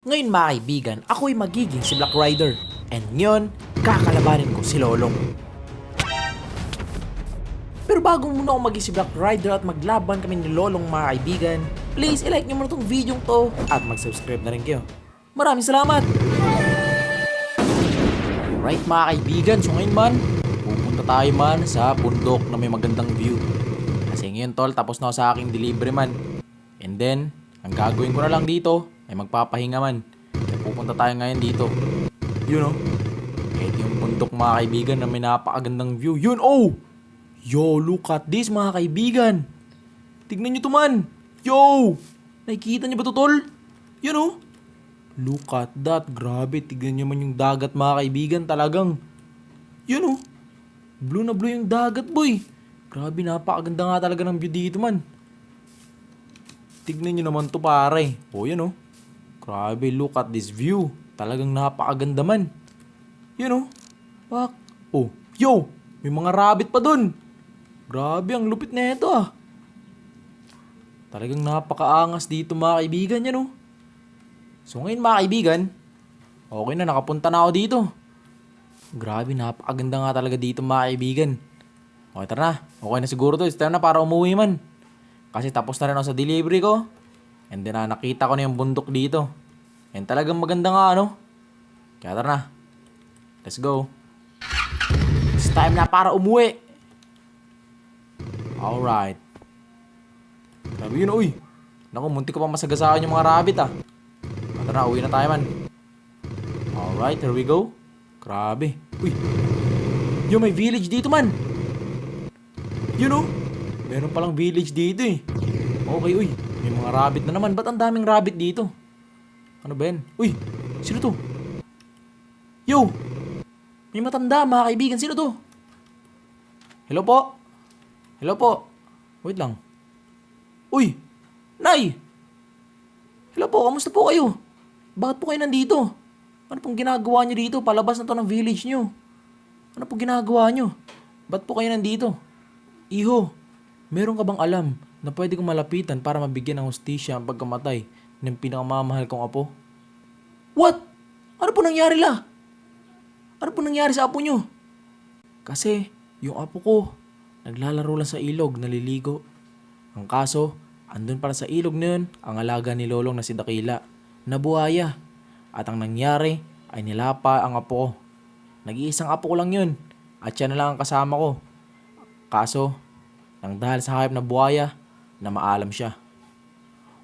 Ngayon mga kaibigan, ako'y magiging si Black Rider. And ngayon, kakalabanin ko si Lolong. Pero bago muna ako maging si Black Rider at maglaban kami ni Lolong mga kaibigan, please ilike nyo muna tong video to at mag-subscribe na rin kayo. Maraming salamat! Alright mga kaibigan, so ngayon man, pupunta tayo man sa bundok na may magandang view. Kasi ngayon tol, tapos na ako sa aking delivery man. And then, ang gagawin ko na lang dito ay magpapahinga man. Kaya pupunta tayo ngayon dito. Yun oh. Ito yung bundok mga kaibigan na may napakagandang view. Yun oh! Yo, look at this mga kaibigan. Tignan nyo to man. Yo! Nakikita nyo ba to tol? Yun oh. Look at that. Grabe, tignan nyo man yung dagat mga kaibigan. Talagang. Yun oh. Blue na blue yung dagat boy. Grabe, napakaganda nga talaga ng view dito man. Tignan nyo naman to pare. Oh yun oh. Grabe, look at this view. Talagang napakaganda man. Yun oh. Pak. Oh, yo! May mga rabbit pa dun. Grabe, ang lupit na ito ah. Talagang napakaangas dito mga kaibigan yan oh. So ngayon mga kaibigan, okay na, nakapunta na ako dito. Grabe, napakaganda nga talaga dito mga kaibigan. Okay, tara na. Okay na siguro to. It's time na para umuwi man. Kasi tapos na rin ako sa delivery ko. And then nakita ko na yung bundok dito. And talagang maganda nga ano. Kaya tara na. Let's go. It's time na para umuwi. Alright. Grabe yun uy. Naku, muntik ko pa masagasaan yung mga rabbit ah. Tara, uwi na tayo man. Alright, here we go. Grabe. Uy. Yo, may village dito man. You know, meron palang village dito eh. Okay, uy. May mga rabbit na naman. Ba't ang daming rabbit dito? Ano ba yan? Uy, sino to? Yo! May matanda mga kaibigan. Sino to? Hello po? Hello po? Wait lang. Uy! Nay! Hello po, kamusta po kayo? Bakit po kayo nandito? Ano pong ginagawa nyo dito? Palabas na to ng village nyo. Ano pong ginagawa nyo? Ba't po kayo nandito? Iho, meron ka bang alam na pwede kong malapitan para mabigyan ng hustisya ang pagkamatay ng pinakamamahal kong apo? What? Ano po nangyari la? Ano po nangyari sa apo nyo? Kasi yung apo ko, naglalaro lang sa ilog, naliligo. Ang kaso, andun para sa ilog na yun, ang alaga ni Lolong na si Dakila, na buhaya. At ang nangyari ay nilapa ang apo ko. Nag-iisang apo ko lang yun, at siya na lang ang kasama ko. Kaso, nang dahil sa hayop na buhaya, na maalam siya.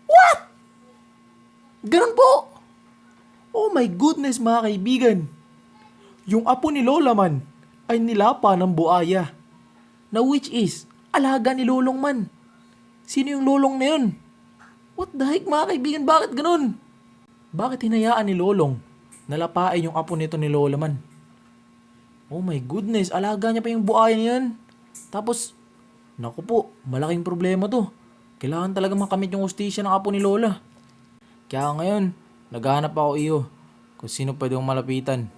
What? Ganun po? Oh my goodness mga kaibigan. Yung apo ni Lola man ay nilapa ng buhaya. Na which is, alaga ni Lolong man. Sino yung Lolong na yun? What the heck mga kaibigan, bakit ganun? Bakit hinayaan ni Lolong nalapain yung apo nito ni Lola man? Oh my goodness, alaga niya pa yung buhaya niyan. Tapos, naku po, malaking problema to. Kailangan talaga makamit yung hustisya ng apo ni Lola. Kaya ngayon, naghahanap ako iyo kung sino pwede kong malapitan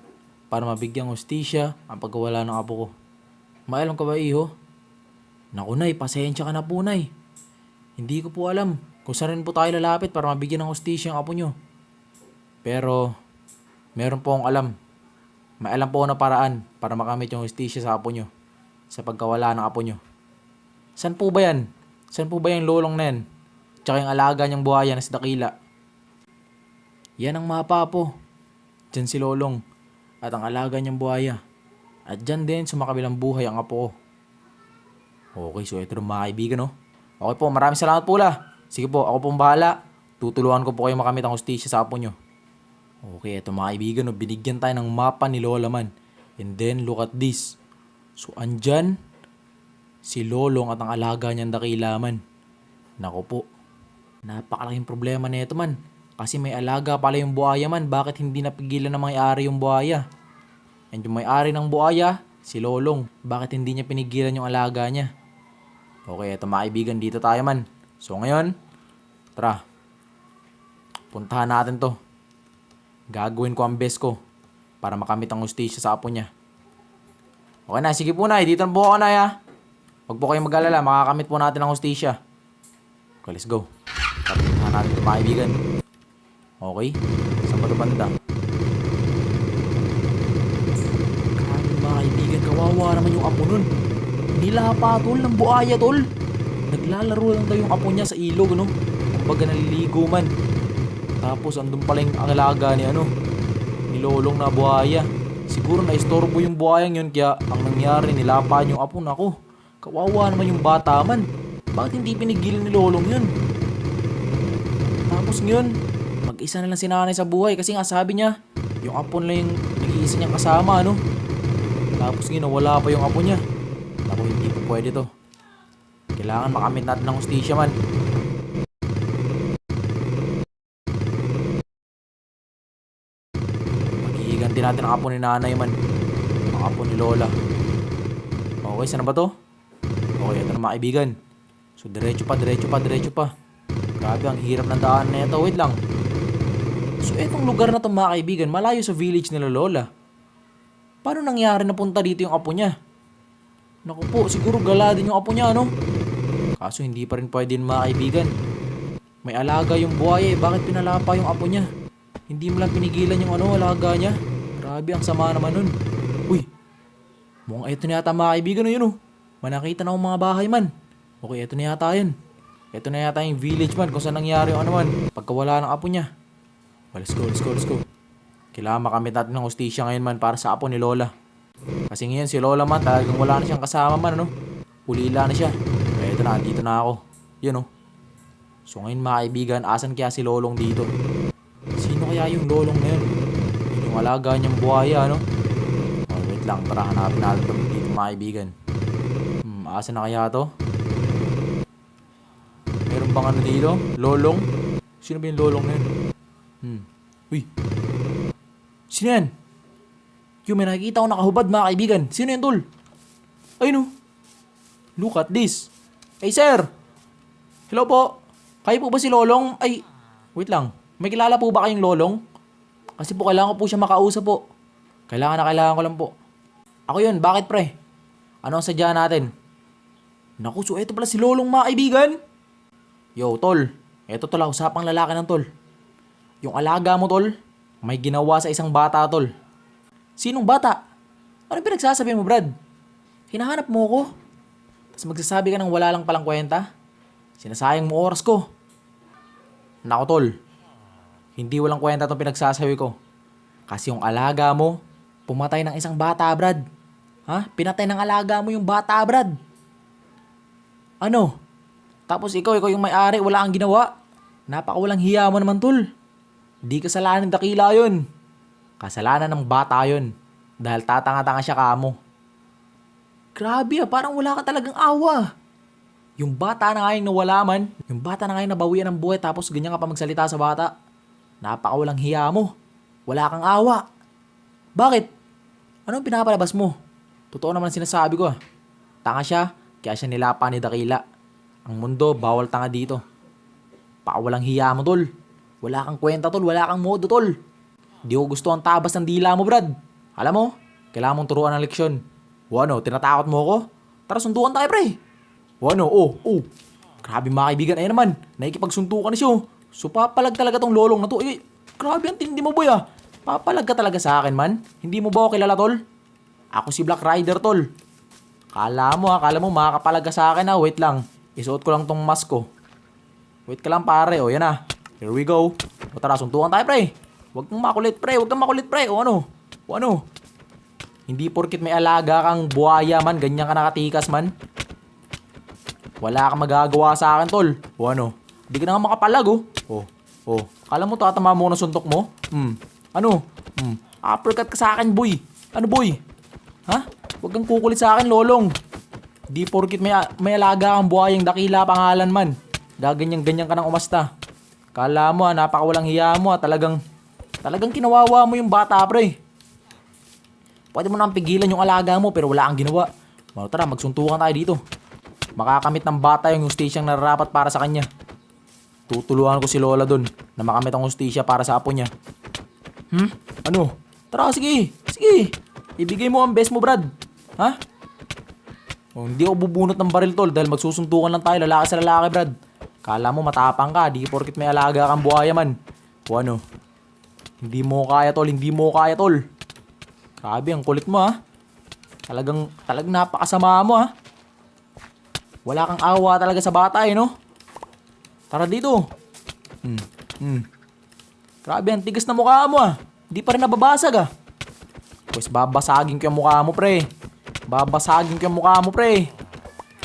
para mabigyan hustisya ang pagkawala ng apo ko. Maalam ka ba iyo? Naku nay, pasensya ka na po nay. Hindi ko po alam kung saan rin po tayo lalapit para mabigyan ng hustisya ang apo nyo. Pero, meron po akong alam. May alam po ako na paraan para makamit yung hustisya sa apo nyo. Sa pagkawala ng apo nyo. Saan po ba yan? Saan po ba yung Lolong na yan? Tsaka yung alaga niyang buhaya na si Dakila. Yan ang mapa po. Diyan si Lolong. At ang alaga niyang buhaya. At dyan din sa makabilang buhay ang apo ko. Okay, so ito rin mga kaibigan no? Okay po, maraming salamat po la. Sige po, ako pong bahala. Tutulungan ko po kayo makamit ang hustisya sa apo nyo. Okay, ito mga kaibigan no? Binigyan tayo ng mapa ni Lola man. And then, look at this. So, andyan, si Lolong at ang alaga niyang Dakila man. Naku po, napakalaking problema na ito man. Kasi may alaga pala yung buhaya man. Bakit hindi napigilan ng may-ari yung buhaya? And yung may-ari ng buhaya, si Lolong. Bakit hindi niya pinigilan yung alaga niya? Okay, ito mga kaibigan, dito tayo man. So ngayon, tara, puntahan natin to. Gagawin ko ang best ko para makamit ang hustisya sa apo niya. Okay na, sige po na, dito na po ako na ya. Huwag po kayong mag-alala, makakamit po natin ang hustisya. Okay, let's go. Puntahan natin ito mga kaibigan. Okay? Saan ba ito banda? Grabe mga kaibigan, kawawa naman yung apo nun. Nilapa tol ng buhaya tol. Naglalaro lang daw yung apo niya sa ilog, ano? Kumbaga naliligo man. Tapos andun pala yung alaga ni ni Lolong na buhaya. Siguro na-istorbo yung buhayang yun, kaya ang nangyari nilapaan yung apo. Nako, kawawa naman yung bata man. Bakit hindi pinigilan ni Lolong yun? Tapos ngayon, mag-isa na lang si nanay sa buhay kasi nga sabi niya, yung apo na yung nag-iisa niyang kasama, ano? Tapos ngayon, wala pa yung apo niya. Naku, hindi po pwede to. Kailangan makamit natin ng hustisya man. Maghihiganti natin ang apo ni nanay man. Ang apo ni Lola. Okay, saan na ba to? Okay, ito na mga kaibigan. So, diretso pa. Grabe, ang hirap ng daan na ito. Wait lang. So, etong lugar na to mga kaibigan, malayo sa village nila Lola. Paano nangyari na punta dito yung apo niya? Naku po, siguro gala din yung apo niya, ano? Kaso hindi pa rin pwede mga kaibigan. May alaga yung buhaya eh. Bakit pinalapa yung apo niya? Hindi mo lang pinigilan yung alaga niya. Grabe, ang sama naman nun. Uy, mukhang ito na yata mga kaibigan yun. Manakita na akong mga bahay man. Okay, ito na yata yun. Ito na yata yung village man kung saan nangyari yung man. Pagkawala ng apo niya. Well, let's go. Kailangan makamit natin ng hustisya ngayon man para sa apo ni Lola. Kasi ngayon si Lola man talagang wala na siyang kasama man, Ulila na siya. Kaya ito na, dito na ako. Yun, So ngayon mga kaibigan, asan kaya si Lolong dito? Sino kaya yung Lolong na yun? Yung alaga niyang buhaya, Oh, wait lang, para hanapin natin dito mga kaibigan. Asan na kaya to? Meron bang dito? Lolong? Sino ba yung Lolong na yun? Uy. Sino yan? Yung may nakikita ko nakahubad mga kaibigan. Sino yan tol? Ay no. Look at this. Hey sir. Hello po. Kayo po ba si Lolong? Ay, wait lang. May kilala po ba kayong Lolong? Kasi po kailangan ko po siya makausap po. Kailangan ko lang po. Ako yun, bakit pre? Ano ang sadya natin? Naku, so eto pala si Lolong mga kaibigan. Yo tol. Eto tol, usapang lalaki ng tol. Yung alaga mo tol, may ginawa sa isang bata tol. Sinong bata? Ano pinagsasabi mo Brad? Hinahanap mo ko? Tapos magsasabi ka ng wala lang palang kwenta? Sinasayang mo oras ko. Nako tol, hindi walang kwenta itong pinagsasabi ko. Kasi yung alaga mo, pumatay ng isang bata Brad. Ha? Pinatay ng alaga mo yung bata Brad. Ano? Tapos ikaw yung may-ari, wala kang ginawa. Napakawalang hiya mo naman tol. Di kasalanan ng dakila yun. Kasalanan ng bata yun. Dahil tatanga-tanga siya kamo. Grabe parang wala ka talagang awa. Yung bata na ngayong nawala man, yung bata na ngayong nabawian ng buhay tapos ganyan ka pa magsalita sa bata. Napakawalang hiya mo. Wala kang awa. Bakit? Anong pinapalabas mo? Totoo naman sinasabi ko Tanga siya, kaya siya nilapa ni dakila. Ang mundo, bawal tanga dito. Pakawalang hiya mo tol. Wala kang kwenta tol, wala kang modo tol. Di ko gusto ang tabas ng dila mo Brad. Alam mo, kailangan mong turuan ng leksyon. O tinatakot mo ako? Tara suntukan tayo pre. O Grabe mga kaibigan, ayan naman. Nakikipagsuntukan na siya So papalag talaga tong Lolong na to. Grabe ang tindi mo boy Papalag ka talaga sa akin man. Hindi mo ba ako kilala tol? Ako si Black Rider tol. Kala mo makakapalag ka sa akin Wait lang, isuot ko lang tong mask ko. Wait ka lang pare, yan na. Here we go. Tara, suntukan tayo pre. Huwag kang makulit pre. O ano? Hindi porkit may alaga kang buhaya man, ganyan ka nakatikas man. Wala kang magagawa sa akin tol. O ano? Di ka na nga makapalag Kala mo tatama mo na suntok mo? Uppercut ka sa akin boy. Ano boy? Ha? Huwag kang kukulit sa akin Lolong. Di porkit may alaga kang buhayang dakila pangalan man. Gaganyan-ganyan ka ng umasta. Kala mo napakawalang hiya mo talagang kinawawa mo yung bata pre. Pwede mo nang pigilan yung alaga mo pero wala kang ginawa. Tara, magsuntukan tayo dito. Makakamit ng bata yung hustisyang nararapat para sa kanya. Tutulungan ko si Lola dun na makamit ang hustisya para sa apo niya. Ano? Tara, sige. Ibigay mo ang best mo Brad. Ha? Hindi ako bubunot ng baril tol dahil magsusuntukan lang tayo lalaki sa lalaki Brad. Kala mo matapang ka, di porkit may alaga kang buhaya man. O ano? Hindi mo kaya tol, hindi mo kaya tol. Grabe, ang kulit mo ha. Talagang napakasama mo ha. Wala kang awa talaga sa bata eh no? Tara dito. Grabe, ang tigas na mukha mo ah. Hindi pa rin nababasag ah. Pues babasagin ko yung mukha mo pre. Babasagin ko yung mukha mo pre.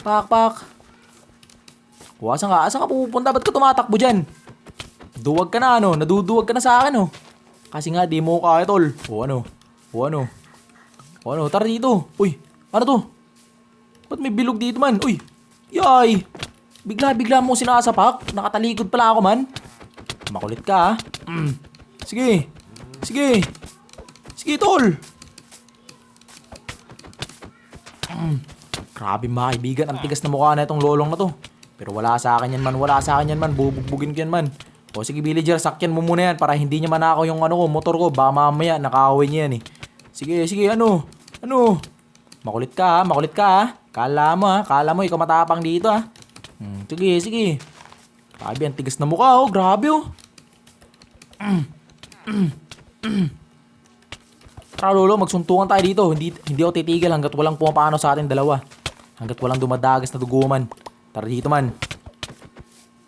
Pak. Asan ka pupunta? Ba't ka tumatakbo dyan? Duwag ka na ano, naduduwag ka na sa akin oh. Kasi nga di mo kaya tol. O ano, tara dito. Uy, ano to? Ba't may bilog dito man? Uy, yay. Bigla mo sinasapak. Nakatalikod pala ako man. Makulit ka ha. Sige tol. Grabe mga kaibigan, ang tigas na mukha na itong lolong na to. Pero wala sa akin yan man, bubugbugin ko yan man. O sige villager, sakyan mo muna yan para hindi niya manakaw yung ano ko, motor ko. Baka mamaya nakakawin niya yan eh. Sige, ano? Makulit ka ha. Kala mo ikaw matapang dito ha. Sige. Grabe, ang tigas na mukha oh, grabe oh. Tara lolo, magsuntukan tayo dito. Hindi ako titigil hanggat walang pumapano sa atin dalawa. Hanggat walang dumadagas na dugo man. Tara dito man.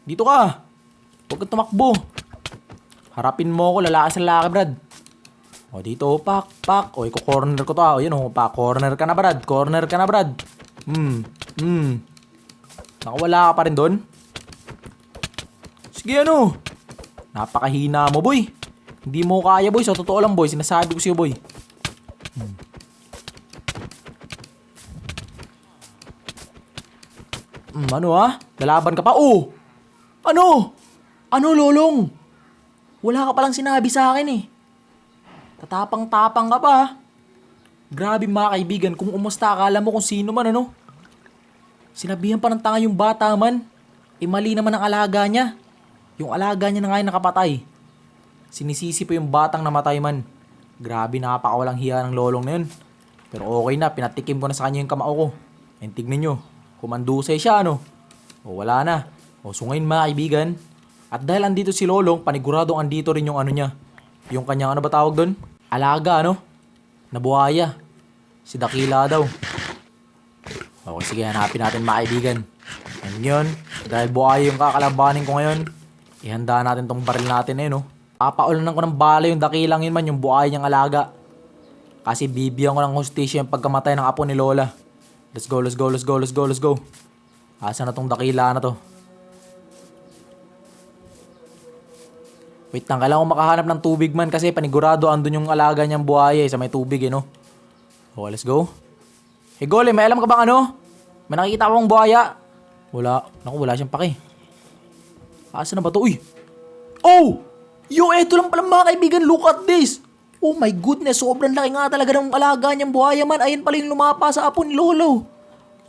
Dito ka. Huwag kang tumakbo. Harapin mo ako, lalaki sa lalaki, Brad. O dito, pak. O, iko-corner ko to ha. O yun o, pak. Corner ka na, Brad. Nakawala ka pa rin doon? Sige, ano? Napakahina mo, boy. Hindi mo kaya, boy. Sa totoo lang, boy. Sinasabi ko sa'yo, boy. Ano ha? Lalaban ka pa? Oh! Ano, lolong? Wala ka palang sinabi sa akin eh. Tatapang-tapang ka pa ha. Grabe mga kaibigan, kung umusta akala mo kung sino man ano. Sinabihan pa ng tanga yung bata man. Mali naman ang alaga niya. Yung alaga niya na nga yung nakapatay. Sinisisi pa yung batang namatay man. Grabe, nakapakawalang hiya ng lolong na yun. Pero okay na, pinatikim ko na sa kanya yung kamao ko. And tignan nyo, kumandusay siya ano. O wala na. O so ngayon mga kaibigan, at dahil andito si lolong, paniguradong andito rin yung ano niya. Yung kanyang ano ba tawag doon? Alaga ano? Nabuhaya. Si Dakila daw. Okay, sige, hanapin natin mga kaibigan. And yun, dahil buhay yung kakalabanin ko ngayon, ihanda natin tong baril natin eh no. Papaulanan ko ng bala yung Dakilang yun man, yung buhay niyang alaga. Kasi bibigyan ko ng hustisya yung pagkamatay ng apo ni Lola. Let's go. Asa na tong Dakila na to? Wait lang, kailangan ko makahanap ng tubig man kasi panigurado andun yung alaga niyang buhay sa may tubig eh no. Okay, let's go. Hey Gole, may alam ka bang ano? May nakikita akong buhaya. Wala. Naku, wala siyang pake. Asa na ba to? Uy! Oh! Yo, eto lang pala mga kaibigan. Look at this! Oh my goodness, sobrang laki nga talaga ng alaga niyang buhaya man. Ayan pala yung lumapa sa apo ni Lolo.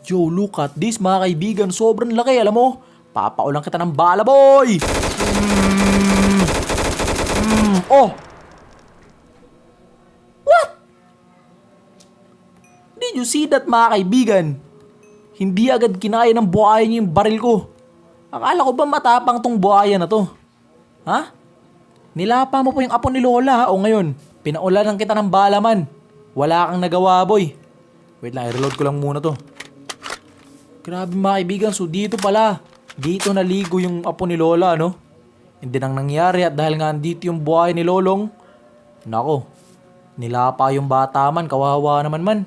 Yo, look at this mga kaibigan. Sobrang laki, alam mo? Papaulang kita ng bala, boy! Oh! Did you see that mga kaibigan? Hindi agad kinaya ng buhaya niya yung baril ko. Akala ko ba matapang tong buhaya na to? Ha? Nilapa mo po yung apo ni Lola ha? O ngayon, pinaulanan kita ng bala man. Wala kang nagawa boy. Wait lang, i-reload ko lang muna to. Grabe mga kaibigan, so dito pala. Dito naligo yung apo ni Lola no? Hindi nang nangyari at dahil nga dito yung buhaya ni Lolong. Nako, nilapa yung bata man, kawawa naman man.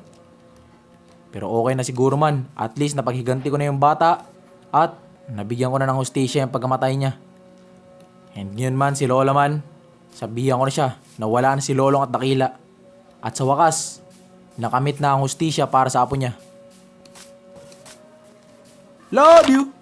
Pero okay na siguro man. At least napaghiganti ko na yung bata. At nabigyan ko na ng hustisya yung pagkamatay niya. And yun man, si Lola man, sabihan ko na siya na wala na si Lolong at Dakila. At sa wakas, nakamit na ang hustisya para sa apo niya. Love you!